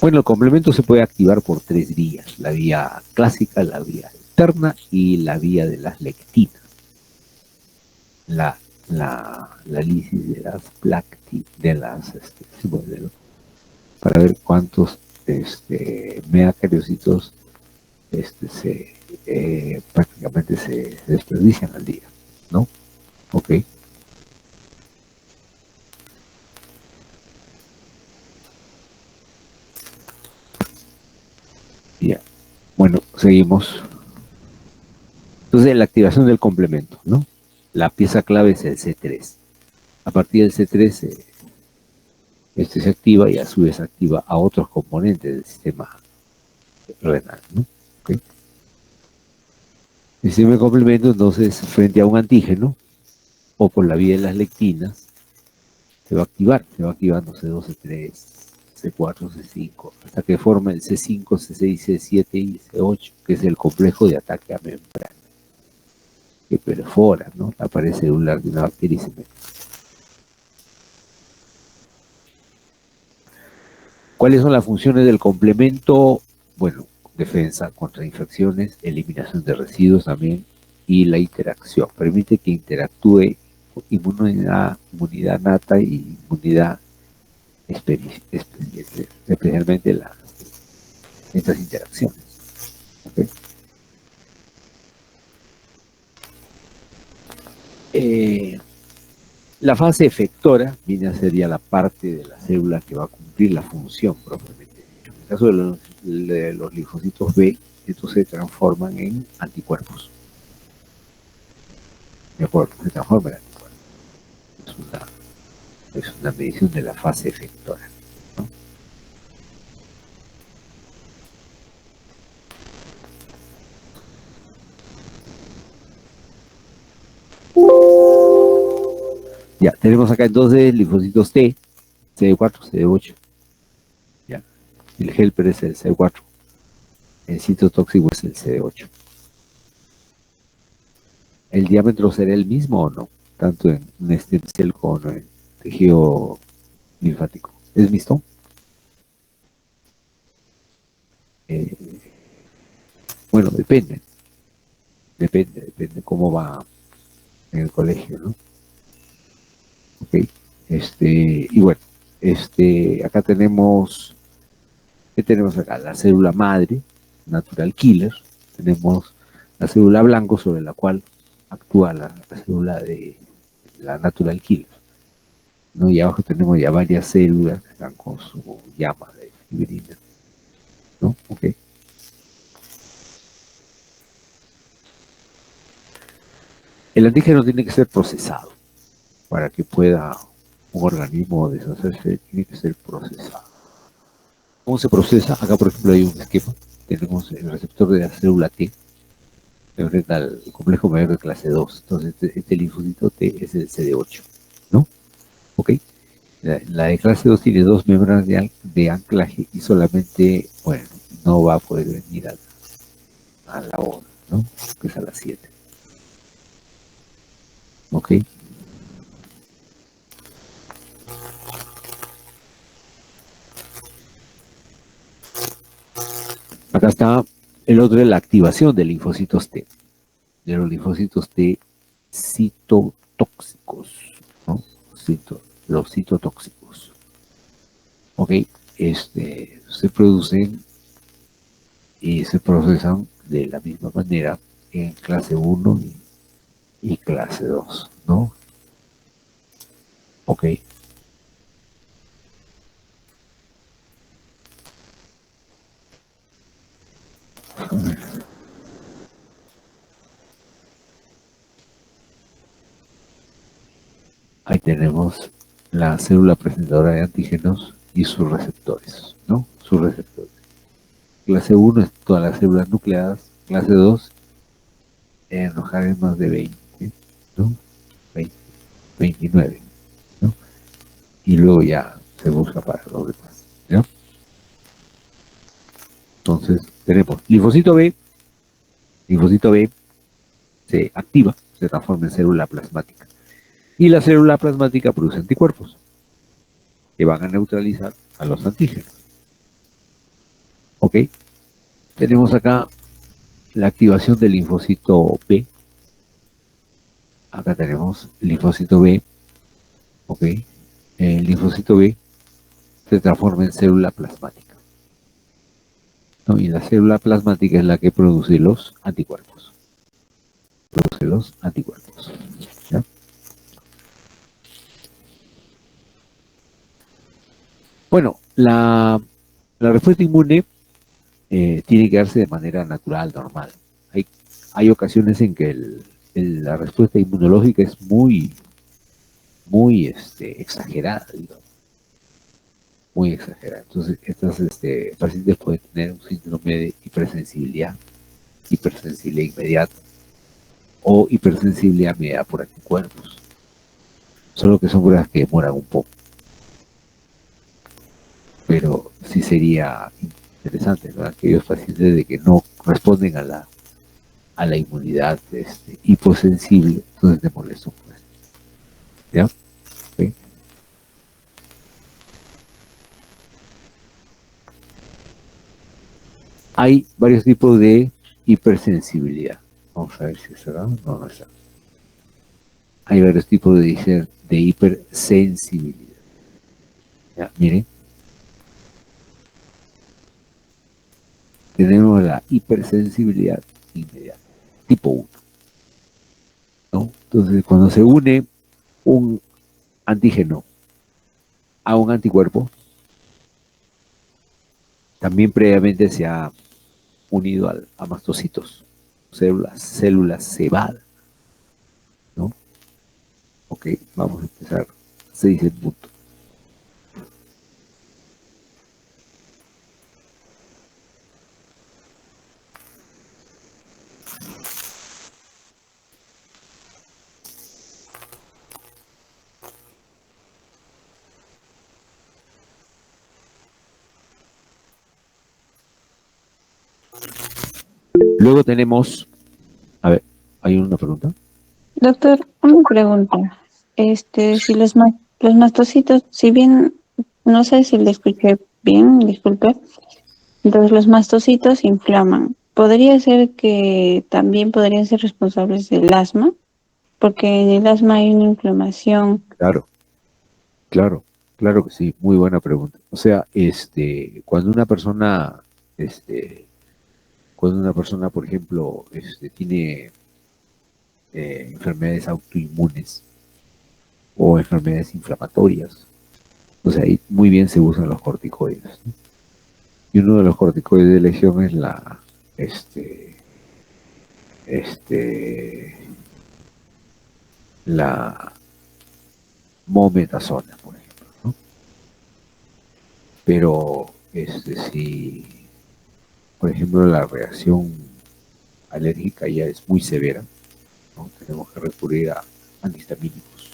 Bueno, el complemento se puede activar por 3 vías: la vía clásica, la vía alterna y la vía de las lectinas. La lisis de las para ver cuántos megacariocitos prácticamente se desperdician al día, ¿no? Ok. Ya. Bueno, seguimos. Entonces, la activación del complemento, ¿no? La pieza clave es el C3. A partir del C3, se activa y a su vez activa a otros componentes del sistema renal, ¿no? ¿Okay? El sistema de complemento, entonces, frente a un antígeno o por la vía de las lectinas, se va a activando C2, C3, C4, C5, hasta que forma el C5, C6, C7 y C8, que es el complejo de ataque a membrana, que perfora, ¿no?, la pared celular de una bacteria y se mete. ¿Cuáles son las funciones del complemento? Bueno, defensa contra infecciones, eliminación de residuos también, y la interacción. Permite que interactúe inmunidad nata y inmunidad especialmente estas interacciones. ¿Okay? La fase efectora viene a ser ya la parte de la célula que va a cumplir la función propiamente dicha. En el caso de los linfocitos B, estos se transforman en anticuerpos. ¿De acuerdo? Se transforman en anticuerpos. Es una medición de la fase efectora, ¿no? Ya, tenemos acá entonces linfocitos T, CD4, CD8. Ya, el helper es el CD4. El citotóxico es el CD8. ¿El diámetro será el mismo o no? Tanto en un stem cell como en tejido linfático. ¿Es mixto? Bueno, depende. Depende cómo va en el colegio, ¿no? Ok. Y bueno, acá tenemos ¿Qué tenemos acá? La célula madre, natural killer. Tenemos la célula blanco sobre la cual actúa la célula de la natural killer, ¿no? Y abajo tenemos ya varias células que están con su llama de fibrina, ¿no? Ok. El antígeno tiene que ser procesado para que pueda un organismo deshacerse, tiene que ser procesado. ¿Cómo se procesa? Acá, por ejemplo, hay un esquema. Tenemos el receptor de la célula T, que enfrenta al complejo mayor de clase 2. Entonces, este linfocito T es el CD8, ¿no? ¿Ok? La de clase 2 tiene dos membranas de anclaje y solamente, bueno, no va a poder venir a la hora, ¿no? Que es a las 7. ¿Ok? Acá está el otro de la activación de linfocitos T, de los linfocitos T citotóxicos, ¿no? Los citotóxicos. ¿Ok? Se producen y se procesan de la misma manera en clase 1 y clase 2, ¿no? ¿Ok? Ahí tenemos la célula presentadora de antígenos y sus receptores, ¿no? Sus receptores. Clase 1 es todas las células nucleadas, clase 2 en los más de 20, ¿no? 20, 29, ¿no? Y luego ya se busca para los demás, ¿no? Entonces tenemos linfocito B se activa, se transforma en célula plasmática. Y la célula plasmática produce anticuerpos que van a neutralizar a los antígenos. ¿Ok? Tenemos acá la activación del linfocito B. Acá tenemos el linfocito B. ¿Ok? El linfocito B se transforma en célula plasmática, ¿no? Y la célula plasmática es la que produce los anticuerpos. Produce los anticuerpos. ¿Ya? Bueno, la respuesta inmune tiene que darse de manera natural, normal. Hay ocasiones en que la respuesta inmunológica es muy exagerada, digamos. Muy exagerada. Entonces, estas pacientes pueden tener un síndrome de hipersensibilidad inmediata o hipersensibilidad mediada por anticuerpos. Solo que son pruebas que demoran un poco. Pero sí sería interesante, ¿no? Aquellos pacientes de que no responden a la inmunidad hiposensible, entonces te molesta un poco. ¿Ya? ¿Sí? Hay varios tipos de hipersensibilidad. Vamos a ver si está acá. No, no está. Hay varios tipos de hipersensibilidad. Ya, miren. Tenemos la hipersensibilidad inmediata, tipo 1. ¿No? Entonces, cuando se une un antígeno a un anticuerpo, también previamente se ha unido a mastocitos, células cebada, ¿no? Ok, vamos a empezar. Se dice el punto. Luego tenemos, a ver, ¿hay una pregunta? Doctor, una pregunta. Si los mastocitos, si bien, no sé si le escuché bien, disculpe, entonces los mastocitos inflaman. ¿Podría ser que también podrían ser responsables del asma? Porque en el asma hay una inflamación. Claro, claro. Claro que sí, muy buena pregunta. O sea, cuando una persona, por ejemplo, tiene enfermedades autoinmunes o enfermedades inflamatorias, o sea, ahí muy bien se usan los corticoides, ¿no? Y uno de los corticoides de elección es este, este, la mometasona, por ejemplo, ¿no? Pero, si, por ejemplo, la reacción alérgica ya es muy severa, ¿no? Tenemos que recurrir a antihistamínicos,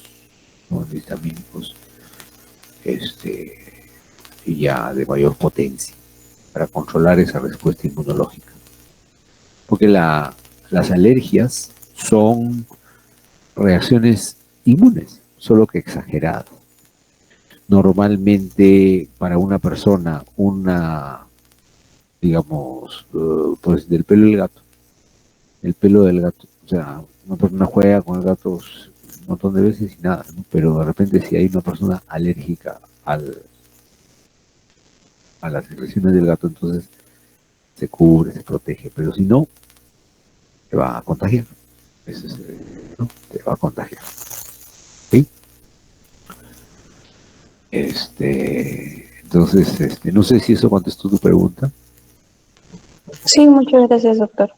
¿no? Antihistamínicos, y ya de mayor potencia para controlar esa respuesta inmunológica. Porque las alergias son reacciones inmunes, solo que exageradas. Normalmente para una persona, digamos, pues del pelo del gato, el pelo del gato, o sea, una persona juega con el gato un montón de veces y nada, ¿no? Pero de repente si hay una persona alérgica a las secreciones del gato, entonces se cubre, se protege, pero si no, te va a contagiar. Eso es, ¿no? Te va a contagiar. ¿Sí? Entonces, no sé si eso contestó tu pregunta. Sí, muchas gracias, doctor.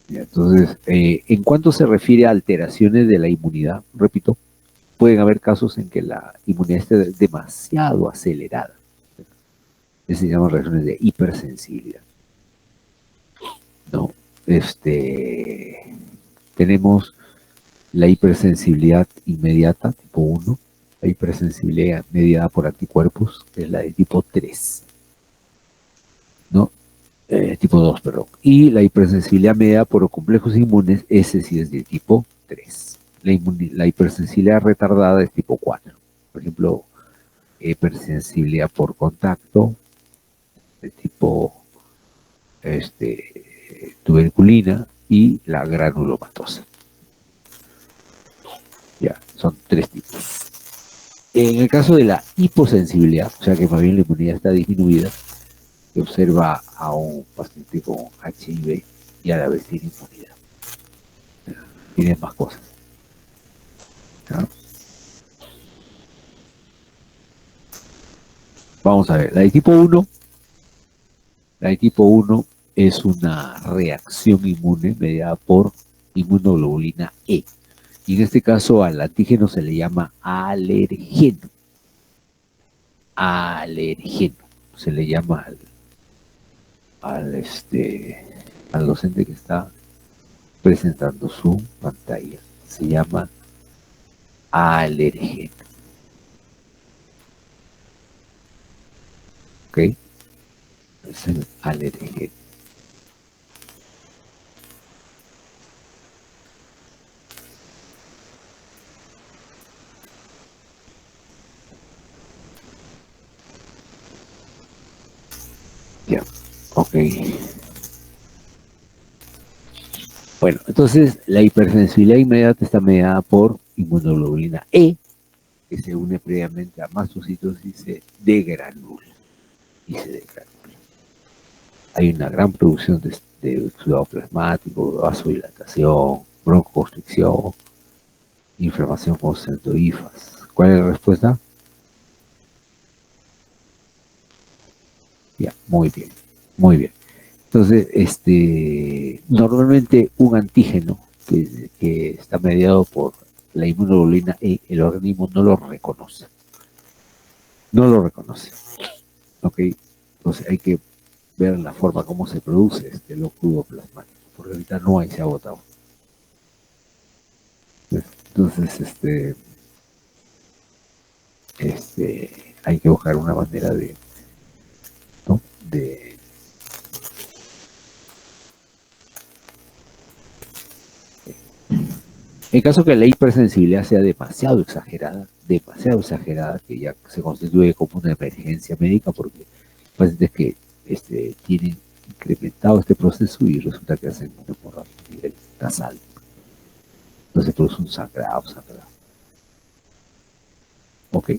Entonces, en cuanto se refiere a alteraciones de la inmunidad, repito, pueden haber casos en que la inmunidad esté demasiado acelerada. Eso se llaman reacciones de hipersensibilidad, ¿no? Tenemos la hipersensibilidad inmediata, tipo 1, la hipersensibilidad mediada por anticuerpos, que es la de tipo 3, ¿no? Tipo 2, perdón. Y la hipersensibilidad mediada por complejos inmunes, ese sí es de tipo 3. La hipersensibilidad retardada es tipo 4. Por ejemplo, hipersensibilidad por contacto, de tipo tuberculina, y la granulomatosa. Ya, son 3 tipos. En el caso de la hiposensibilidad, o sea que más bien la inmunidad está disminuida, se observa a un paciente con HIV y a la vez tiene inmunidad. Tiene más cosas, ¿no? Vamos a ver, la de tipo 1, es una reacción inmune mediada por inmunoglobulina E. Y en este caso al antígeno se le llama alergeno. Alergeno. Se le llama al, al docente que está presentando su pantalla. Se llama alergeno. ¿Ok? Es el alergeno. Ya, ok. Bueno, entonces la hipersensibilidad inmediata está mediada por inmunoglobulina E, que se une previamente a mastocitos y se degranula. Hay una gran producción de exudado plasmático, vasodilatación, broncoconstricción, inflamación con centroifas. ¿Cuál es la respuesta? Ya, muy bien, muy bien. Entonces, normalmente un antígeno que está mediado por la inmunoglobulina E, el organismo no lo reconoce. No lo reconoce. ¿Ok? Entonces hay que ver la forma como se produce el óxido plasmático, porque ahorita no hay, se ha agotado. Entonces, hay que buscar una manera de, ¿no? En caso que la hipersensibilidad sea demasiado exagerada, que ya se constituye como una emergencia médica, porque pacientes que tienen incrementado este proceso y resulta que hacen una hemorragia a nivel nasal. Entonces produce un sangrado. Ok.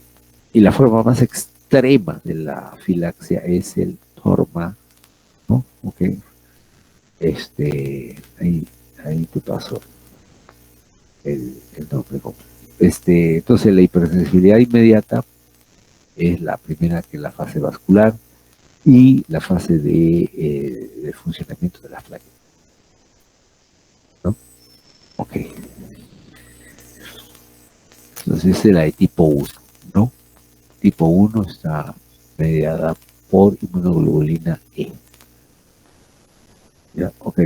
Y la forma más extrema de la filaxia es el torma, ¿no? Ok. Ahí te paso el nombre completo. Entonces la hipersensibilidad inmediata es la primera, que es la fase vascular y la fase de funcionamiento de las plaquetas, ¿no? Ok. Entonces esa es la de tipo 1, ¿no? Tipo 1 está mediada por inmunoglobulina E. ¿Ya? Ok.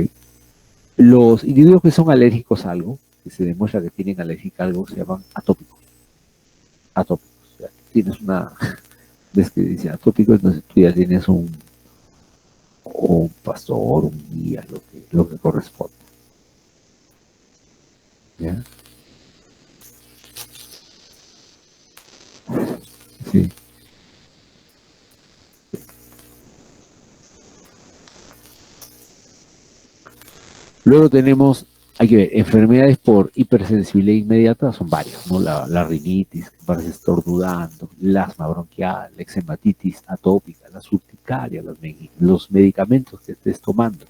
Los individuos que son alérgicos a algo, que se demuestra que tienen alergia a algo, se llaman atópicos. Atópicos. O sea, tienes una, ves que dice atópico, entonces tú ya tienes un pastor, un guía, lo que corresponde. ¿Ya? Sí. Luego tenemos, hay que ver, enfermedades por hipersensibilidad inmediata son varias, ¿no? La rinitis, que parece estornudando, el asma bronquial, la exematitis atópica, la urticaria, los medicamentos que estés tomando,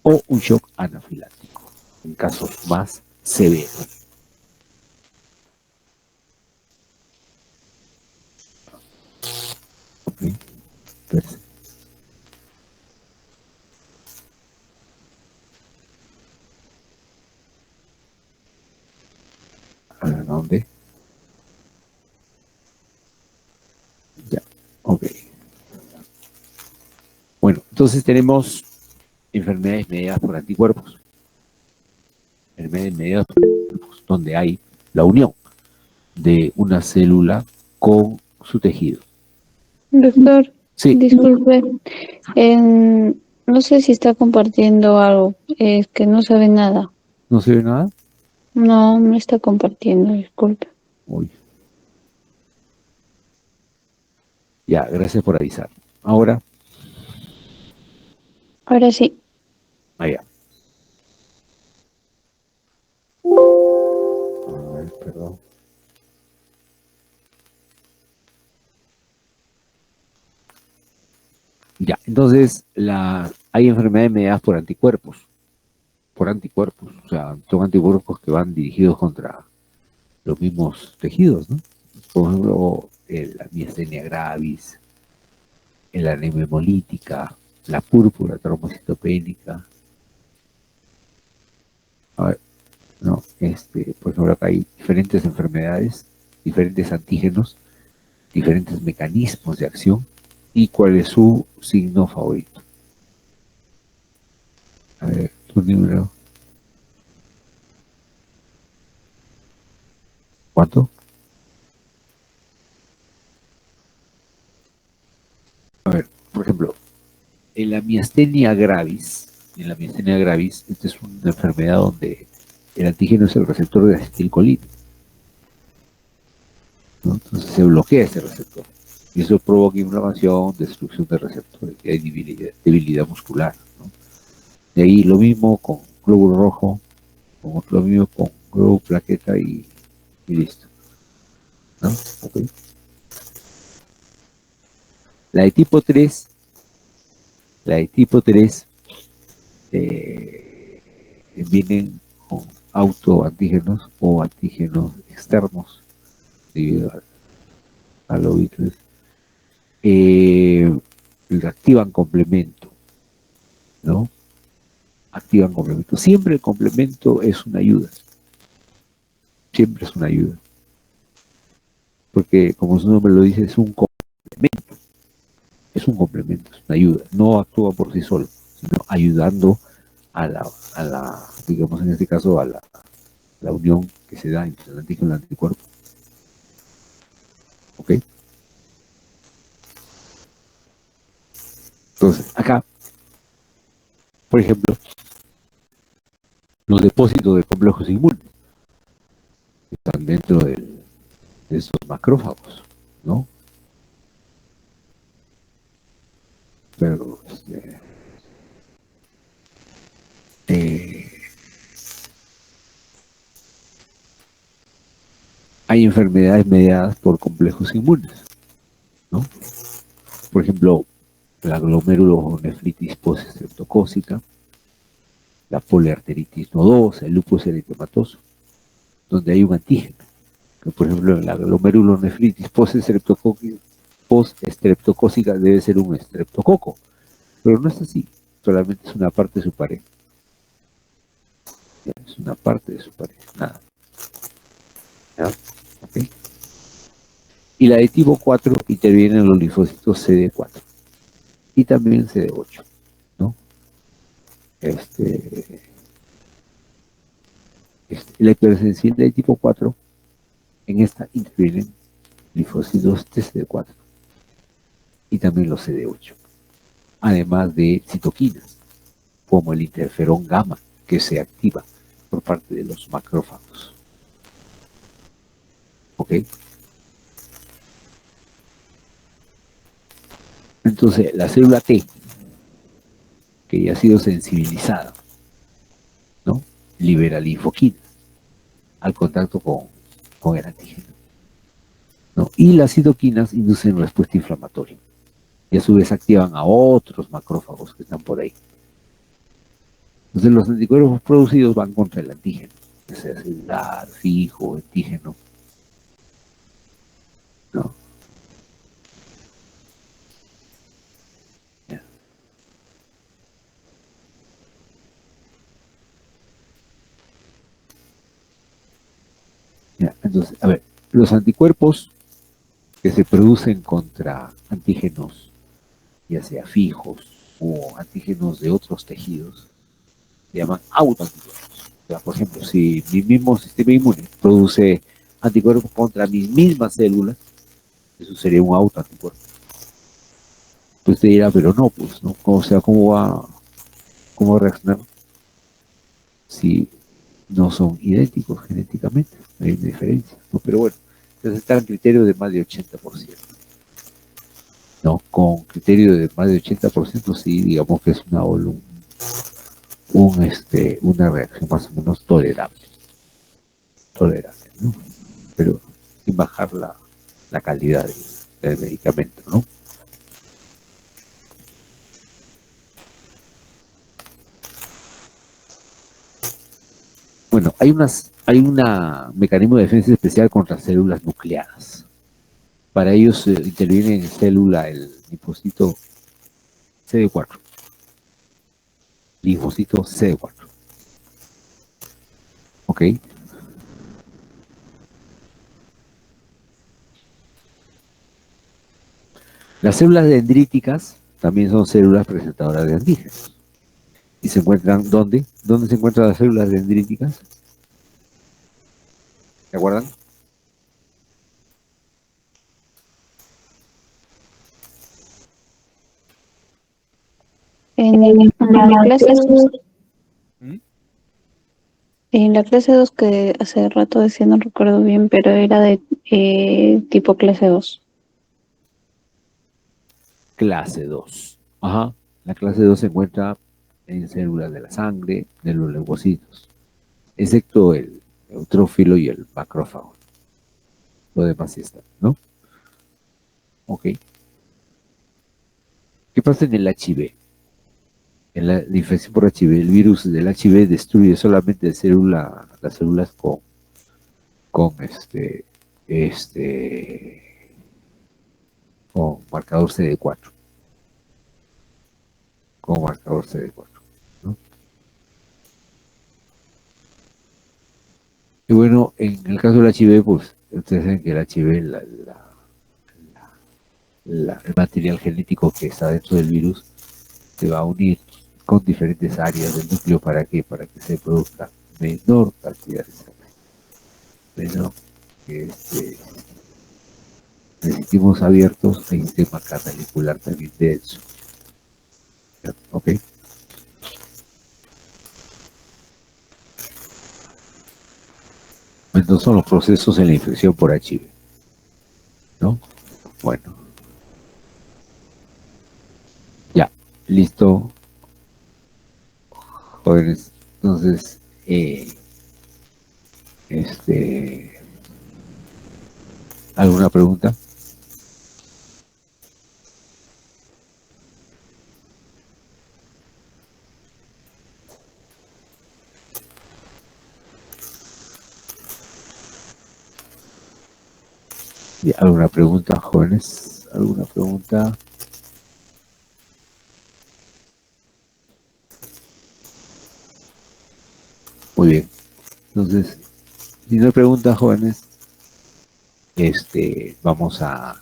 o un shock anafiláctico, en casos más severos. ¿Ok? Perfecto. A ver, ¿dónde? Ya, ok. Bueno, entonces tenemos enfermedades mediadas por anticuerpos. Enfermedades mediadas por anticuerpos, donde hay la unión de una célula con su tejido. Doctor, Sí, disculpe, no sé si está compartiendo algo, es que no sabe nada. ¿no se ve nada? No, no está compartiendo, disculpe. Uy, ya, gracias por avisar. Ahora, Ahora sí, allá. A ver, perdón. Ya, entonces hay enfermedades mediadas por anticuerpos, o sea, son anticuerpos que van dirigidos contra los mismos tejidos, ¿no? Por ejemplo, la miastenia gravis, la anemia hemolítica, la púrpura trombocitopénica. A ver, ¿no? Por ejemplo, acá hay diferentes enfermedades, diferentes antígenos, diferentes mecanismos de acción y cuál es su signo favorito. A ver, tu número. ¿Cuánto? A ver, por ejemplo, en la miastenia gravis, esta es una enfermedad donde el antígeno es el receptor de acetilcolina, ¿no? Entonces se bloquea ese receptor. Y eso provoca inflamación, destrucción de receptores, y hay debilidad muscular, ¿no? De ahí lo mismo con glóbulo rojo, lo mismo con glóbulo plaqueta y listo, ¿no? Okay. La de tipo 3, la de tipo 3 vienen con autoantígenos o antígenos externos debido al OV3. Activan complemento, ¿no? Activan complemento. Siempre el complemento es una ayuda. Siempre es una ayuda. Porque, como su nombre lo dice, es un complemento. Es un complemento, es una ayuda. No actúa por sí solo, sino ayudando digamos en este caso, a la unión que se da entre el antígeno y el anticuerpo. ¿Ok? Entonces, acá, por ejemplo, los depósitos de complejos inmunes están dentro de esos macrófagos, ¿no? Pero hay enfermedades mediadas por complejos inmunes, ¿no? Por ejemplo, la glomerulonefritis postestreptocócica, la poliarteritis nodosa, el lupus eritematoso, donde hay un antígeno. Que, por ejemplo, en la glomerulonefritis postestreptocócica debe ser un estreptococo, pero no es así, solamente es una parte de su pared. Es una parte de su pared, nada. ¿Ya? ¿Okay? Y la de tipo 4 interviene en los linfocitos CD4 y también CD8, ¿no? La hipersensibilidad de tipo 4, en esta intervienen linfocitos TCD4 y también los CD8, además de citoquinas, como el interferón gamma, que se activa por parte de los macrófagos. ¿Ok? Entonces, la célula T, que ya ha sido sensibilizada, ¿no? Libera linfoquina al contacto con el antígeno, ¿no? Y las citoquinas inducen respuesta inflamatoria y a su vez activan a otros macrófagos que están por ahí. Entonces los anticuerpos producidos van contra el antígeno, que sea celular, fijo, antígeno, ¿no? Ya. Ya, entonces, a ver, los anticuerpos que se producen contra antígenos, ya sea fijos o antígenos de otros tejidos, se llaman autoanticuerpos. O sea, por ejemplo, si mi mismo sistema inmune produce anticuerpos contra mis mismas células, eso sería un autoanticuerpo. Pues te dirá, pero no, pues, ¿no? O sea, cómo va a reaccionar si no son idénticos genéticamente? Hay una diferencia, ¿no? Pero bueno, entonces está el criterio de más de 80%. ¿No? Con criterio de más de 80%, sí, digamos que es una reacción más o menos tolerable, ¿no? Pero sin bajar la calidad del medicamento, ¿no? Bueno, hay un mecanismo de defensa especial contra células nucleadas. Para ellos interviene en célula el linfocito CD4. Linfocito CD4. ¿Ok? Las células dendríticas también son células presentadoras de antígenos. ¿Y se encuentran dónde? ¿Dónde se encuentran las células dendríticas? ¿Se acuerdan? ¿Mm? En la clase 2 que hace rato decía, no recuerdo bien, pero era de tipo clase 2. Clase 2. Ajá. La clase 2 se encuentra en células de la sangre, de los leucocitos, excepto el neutrófilo y el macrófago. Lo demás sí está, ¿no? Ok. ¿Qué pasa en el HIV? En la infección por HIV, el virus del HIV destruye solamente las células con con marcador CD4. Con marcador CD4. ¿No? Y bueno, en el caso del HIV, pues ustedes saben que el HIV, el material genético que está dentro del virus, se va a unir con diferentes áreas del núcleo. ¿Para qué? Para que se produzca menor cantidad de sangre. Menor que sentimos abiertos hay un sistema canalicular también denso. ¿Ok? Estos son los procesos en la infección por HIV, ¿no? Bueno, ya, listo, jóvenes. Entonces, ¿Alguna pregunta? ¿Alguna pregunta, jóvenes? ¿Alguna pregunta? Muy bien. Entonces, si no hay preguntas, jóvenes, vamos a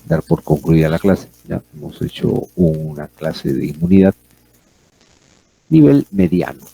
dar por concluida la clase. Ya hemos hecho una clase de inmunidad nivel mediano.